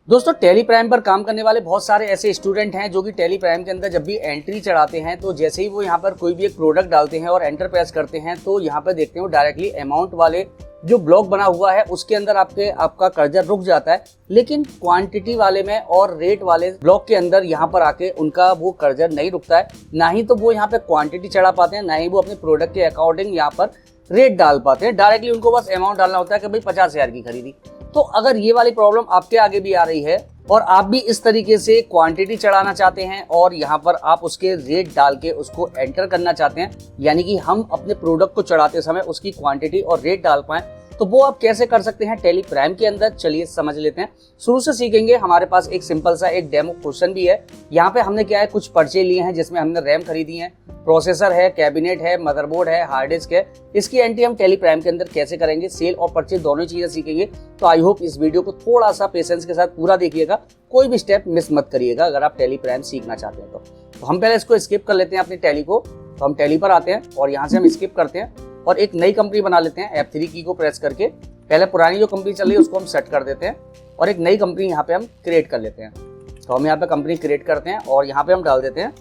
दोस्तों tally prime पर काम करने वाले बहुत सारे ऐसे स्टूडेंट हैं जो कि टैली प्राइम के अंदर जब भी एंट्री चढ़ाते हैं तो जैसे ही वो यहाँ पर कोई भी एक प्रोडक्ट डालते हैं और एंटर प्रेस करते हैं तो यहाँ पर देखते हो डायरेक्टली अमाउंट वाले जो ब्लॉक बना हुआ है उसके अंदर आपका कर्सर रुक जाता है, लेकिन क्वांटिटी वाले में और रेट वाले ब्लॉक के अंदर यहाँ पर आके उनका वो कर्सर नहीं रुकता है। ना ही तो वो यहाँ पे क्वांटिटी चढ़ा पाते हैं, ना ही वो अपने प्रोडक्ट के अकॉर्डिंग यहाँ पर रेट डाल पाते हैं। डायरेक्टली उनको बस अमाउंट डालना होता है कि भाई 50,000 की खरीदी। तो अगर ये वाली प्रॉब्लम आपके आगे भी आ रही है और आप भी इस तरीके से क्वांटिटी चढ़ाना चाहते हैं और यहाँ पर आप उसके रेट डाल के उसको एंटर करना चाहते हैं, यानी कि हम अपने प्रोडक्ट को चढ़ाते समय उसकी क्वांटिटी और रेट डाल पाएं, तो वो आप कैसे कर सकते हैं टैली प्राइम के अंदर, चलिए समझ लेते हैं। शुरू से सीखेंगे। हमारे पास एक सिंपल सा एक डेमो क्वेश्चन भी है। यहाँ पे हमने क्या है, कुछ पर्चे लिए हैं जिसमें हमने रैम खरीदी है, प्रोसेसर है, कैबिनेट है, मदरबोर्ड है, हार्ड डिस्क है। इसकी एंट्री हम टैली प्राइम के अंदर कैसे करेंगे, सेल और परचेज दोनों चीजें सीखेंगे। तो आई होप इस वीडियो को थोड़ा सा पेशेंस के साथ पूरा देखिएगा, कोई भी स्टेप मिस मत करिएगा अगर आप टैली प्राइम सीखना चाहते हैं तो हम पहले इसको स्किप कर लेते हैं अपनी टैली को। तो हम टैली पर आते हैं और यहाँ से हम स्किप करते हैं और एक नई कंपनी बना लेते हैं। F3 की को प्रेस करके पहले पुरानी जो कंपनी चल रही है उसको हम सेट कर देते हैं और एक नई कंपनी यहाँ पे हम क्रिएट कर लेते हैं। तो हम यहाँ पे कंपनी क्रिएट करते हैं और यहाँ पे हम डाल देते हैं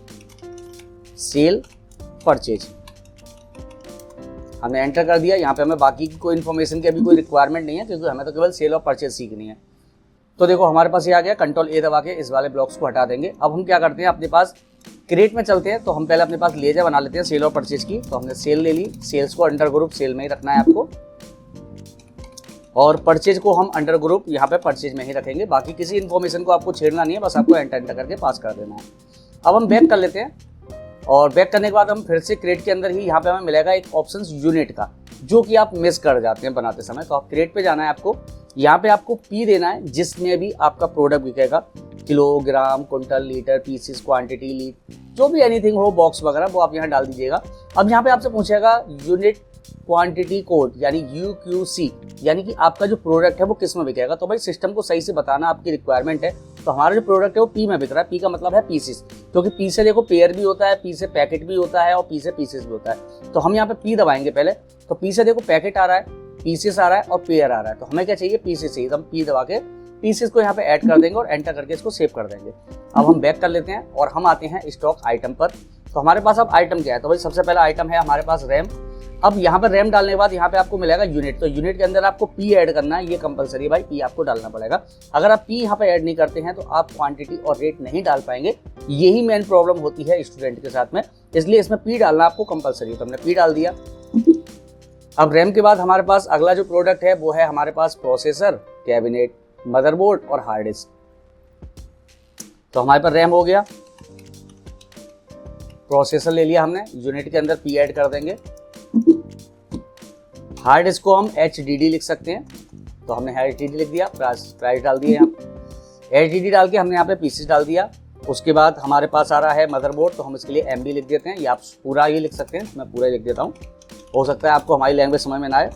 सेल परचेज। हमने एंटर कर दिया। यहाँ पे हमें बाकी की कोई इन्फॉर्मेशन की अभी कोई रिक्वायरमेंट नहीं है क्योंकि हमें तो केवल सेल और परचेज सीखनी है। तो देखो हमारे पास ये आ गया। कंट्रोल ए दबा के इस वाले ब्लॉक्स को हटा देंगे। अब हम क्या करते हैं, अपने पास क्रिएट में चलते हैं। तो हम पहले अपने पास लेजर बना लेते हैं सेल और परचेज की। तो हमने सेल ले ली, सेल्स को अंडर ग्रुप सेल में ही रखना है आपको, और परचेज को हम अंडर ग्रुप यहाँ पे परचेज में ही रखेंगे। बाकी किसी इन्फॉर्मेशन को आपको छेड़ना नहीं है, बस आपको एंटर करके पास कर देना है। अब हम बैक कर लेते हैं और बैक करने के बाद हम फिर से क्रिएट के अंदर ही यहाँ पे हमें मिलेगा एक ऑप्शन यूनिट का, जो कि आप मिस कर जाते हैं बनाते समय। तो आप क्रिएट पे जाना है आपको, यहाँ पे आपको पी देना है जिसमें भी आपका प्रोडक्ट बिकेगा, kilogram, quintal, litre, pieces, quantity, लीट, जो भी एनीथिंग हो, बॉक्स वगैरह, वो आप यहाँ डाल दीजिएगा। अब यहाँ पे आपसे पूछेगा यूनिट क्वांटिटी कोड यानी UQC, यानी कि आपका जो प्रोडक्ट है वो किस में बिकेगा। तो भाई सिस्टम को सही से बताना आपकी रिक्वायरमेंट है। तो हमारा जो प्रोडक्ट है वो पी में बिक रहा है। पी का मतलब है पीसेस, क्योंकि पी से देखो पेयर भी होता है, पी से पैकेट भी होता है और पी से पीसेस भी होता है। तो हम यहाँ पे पी दबाएंगे पहले। तो पी से देखो पैकेट आ रहा है, पीसेस आ रहा है और पेयर आ रहा है। तो हमें क्या चाहिए, पीसेस चाहिए। तो हम पी दबा के पीसेस को यहाँ पे ऐड कर देंगे और एंटर करके इसको सेव कर देंगे। अब हम बैक कर लेते हैं और हम आते हैं स्टॉक आइटम पर। तो हमारे पास अब आइटम क्या है, तो भाई सबसे पहला आइटम है हमारे पास रैम। अब यहाँ पर रैम डालने के बाद यहाँ पे आपको मिलेगा यूनिट। तो यूनिट के अंदर आपको पी ऐड करना है, ये कंपलसरी है भाई, पी आपको डालना पड़ेगा। अगर आप पी यहाँ पे ऐड नहीं करते हैं तो आप क्वांटिटी और रेट नहीं डाल पाएंगे। यही मेन प्रॉब्लम होती है स्टूडेंट के साथ में, इसलिए इसमें पी डालना आपको कंपलसरी है। तो हमने पी डाल दिया। अब रैम के बाद हमारे पास अगला जो प्रोडक्ट है वो है हमारे पास प्रोसेसर, कैबिनेट, मदरबोर्ड और हार्ड डिस्क। तो हमारे पास रैम हो गया, प्रोसेसर ले लिया हमने, यूनिट के अंदर पी ऐड कर देंगे। हार्ड डिस्क को हम HDD लिख सकते हैं। तो हमने HDD लिख दिया, प्राइस डाल दिया। यहाँ HDD डाल के हमने यहाँ पे पीसेस डाल दिया। उसके बाद हमारे पास आ रहा है मदरबोर्ड, तो हम इसके लिए MB लिख देते हैं, या आप पूरा ही लिख सकते हैं, मैं पूरा ही लिख देता हूँ, हो सकता है आपको हमारी लैंग्वेज समझ में ना आए।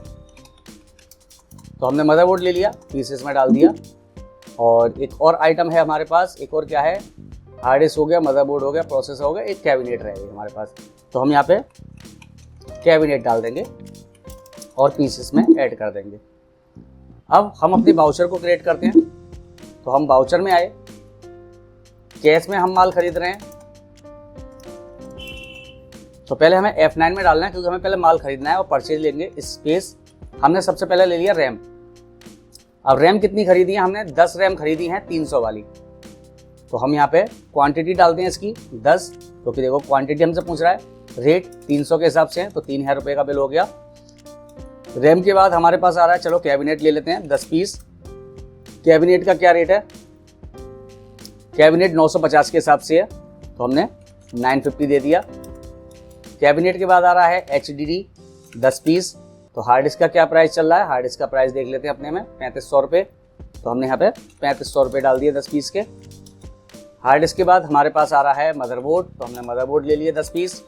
तो हमने मदरबोर्ड ले लिया, पीसेस में डाल दिया। और एक और आइटम है हमारे पास, एक और क्या है, हार्ड डिस्क हो गया, मदरबोर्ड हो गया, प्रोसेसर हो गया, एक कैबिनेट रहेगा हमारे पास। तो हम यहाँ पे कैबिनेट डाल देंगे और पीसेस में ऐड कर देंगे। अब हम अपने वाउचर को क्रिएट करते हैं। तो हम वाउचर में आए, कैश में हम माल खरीद रहे हैं। तो पहले हमें F9 में डालना है क्योंकि हमें पहले माल खरीदना है और परचेज लेंगे। स्पेस हमने सबसे पहले ले लिया रैम। अब रैम कितनी खरीदी है हमने, 10 रैम खरीदी है 300 वाली। तो हम यहाँ पे क्वांटिटी डालते हैं इसकी 10, क्योंकि देखो क्वांटिटी हमसे पूछ रहा है, रेट 300 के हिसाब से है तो 3000 रुपये का बिल हो गया। रैम के बाद हमारे पास आ रहा है, चलो कैबिनेट ले लेते हैं 10 पीस। कैबिनेट का क्या रेट है, कैबिनेट 950 के हिसाब से है तो हमने 950 दे दिया। कैबिनेट के बाद आ रहा है HDD 10 पीस। तो हार्ड डिस्क का क्या प्राइस चल रहा है, हार्ड डिस्क का प्राइस देख लेते हैं अपने में, 3500 रुपये। तो हमने यहाँ पे 3500 रुपये डाल दिए 10 पीस के। हार्ड डिस्क के बाद हमारे पास आ रहा है मदरबोर्ड। तो हमने मदरबोर्ड ले लिए 10 पीस।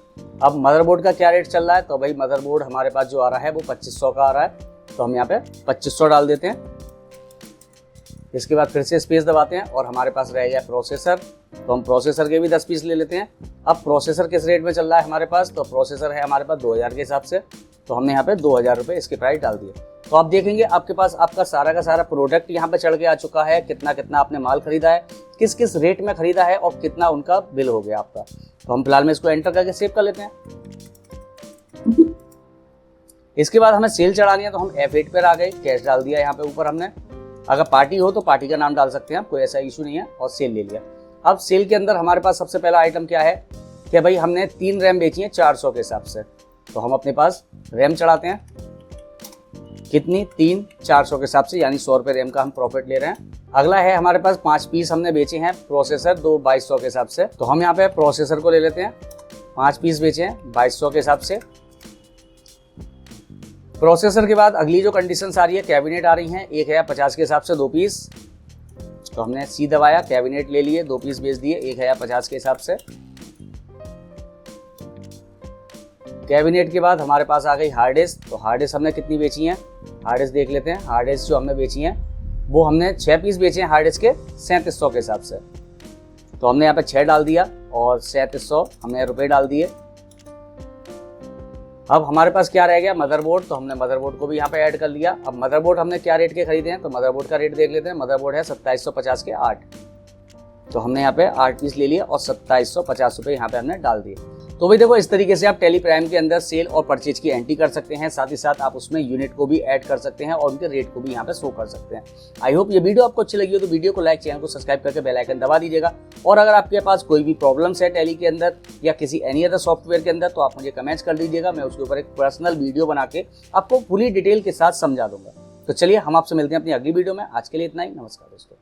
अब मदरबोर्ड का क्या रेट चल रहा है, तो भाई मदरबोर्ड हमारे पास जो आ रहा है वो 2500 का आ रहा है। तो हम यहाँ पे 2500 डाल देते हैं। इसके बाद फिर से स्पेस दबाते हैं और हमारे पास रह गया प्रोसेसर। तो हम प्रोसेसर के भी 10 पीस ले लेते हैं। अब प्रोसेसर किस रेट में चल रहा है हमारे पास, तो प्रोसेसर है हमारे पास 2000 के हिसाब से। तो हमने यहाँ पे 2000 रुपये इसके प्राइस डाल दिए। तो आप देखेंगे आपके पास आपका सारा का सारा प्रोडक्ट यहाँ पे चढ़ के आ चुका है, कितना कितना आपने माल खरीदा है, किस किस रेट में खरीदा है और कितना उनका बिल हो गया आपका। तो हम फिलहाल में इसको एंटर करके सेव कर लेते हैं। इसके बाद हमें सेल चढ़ानी है, तो हम F8 पर आ गए, कैश डाल दिया यहाँ पे ऊपर हमने। अगर पार्टी हो तो पार्टी का नाम डाल सकते हैं आप, कोई ऐसा इशू नहीं है, और सेल ले लिया। अब सेल के अंदर हमारे पास सबसे पहला आइटम क्या है कि भाई हमने 3 रैम बेची है 400 के हिसाब से, तो हम अपने पास रैम चढ़ाते हैं। कितनी? 3 400 के हिसाब से, यानी 100 रुपये रैम का हम प्रॉफिट ले रहे हैं। अगला है हमारे पास 5 पीस हमने बेचे हैं प्रोसेसर 2 2200 के हिसाब से, तो हम यहाँ पे प्रोसेसर को ले लेते हैं। 5 पीस बेचे हैं 2200 के हिसाब से। प्रोसेसर के बाद अगली जो कंडीशंस आ रही है, कैबिनेट आ रही हैं, 1050 के हिसाब से 2 पीस, तो हमने सी दबाया, कैबिनेट ले लिए, 2 पीस बेच दिए 1050 के हिसाब से। कैबिनेट के बाद हमारे पास आ गई हार्ड डिस्क, तो हार्ड डिस्क हमने कितनी बेची हैं, हार्ड डिस्क देख लेते हैं। हार्ड डिस्क जो हमने बेची हैं वो हमने 6 पीस बेचे हैं हार्ड डिस्क के 3700 के हिसाब से, तो हमने यहाँ पे 6 डाल दिया और 3700 हमने रुपए डाल दिए। अब हमारे पास क्या रह गया, मदरबोर्ड, तो हमने मदरबोर्ड को भी यहाँ पे ऐड कर लिया। अब मदरबोर्ड हमने क्या रेट के खरीदे हैं, तो मदरबोर्ड का रेट देख लेते हैं। मदरबोर्ड है 2750 के 8, तो हमने यहाँ पे 8 पीस ले लिए और 2750 रुपये यहाँ पे हमने डाल दिए। तो भाई देखो, इस तरीके से आप टेली प्राइम के अंदर सेल और परचेज की एंट्री कर सकते हैं, साथ ही साथ आप उसमें यूनिट को भी ऐड कर सकते हैं और उनके रेट को भी यहाँ पे शो कर सकते हैं। आई होप ये वीडियो आपको अच्छी लगी हो तो वीडियो को लाइक, चैनल को सब्सक्राइब करके बेल आइकन दबा दीजिएगा। और अगर आपके पास कोई भी प्रॉब्लम्स है टैली के अंदर या किसी एनी अदर सॉफ्टवेयर के अंदर, तो आप मुझे कमेंट्स कर दीजिएगा, मैं उसके ऊपर एक पर्सनल वीडियो बना के आपको पूरी डिटेल के साथ समझा दूंगा। तो चलिए हम आपसे मिलते हैं अपनी अगली वीडियो में। आज के लिए इतना ही, नमस्कार दोस्तों।